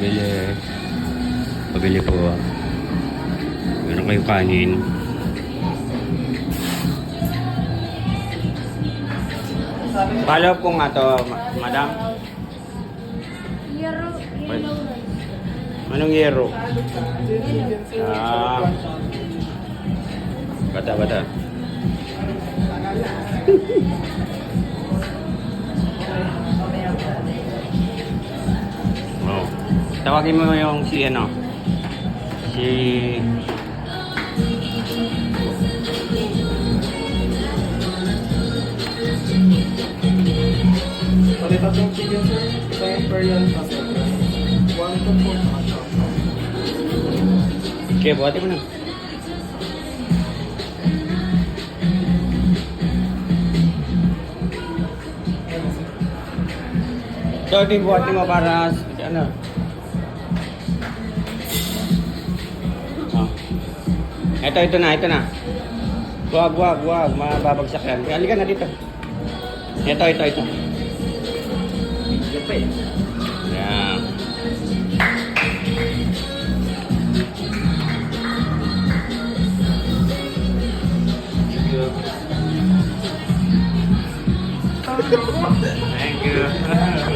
Pabili. Pabili po. Meron kayong kanin. Palo po nga to, madam. Yellow rice. Anong yero? Ah. Bata. Oh. Tawagin mo yung si ano? Si Bali, tatlong chicken, sir. Isang Imperial Pastel. 1 to 4 na chop. Kaya buhati mo na. So, ito yung buhati mo para ano? Oh. Ito na. Wag. Mababagsak yan. Halika na dito. Ito. Yan. Thank you.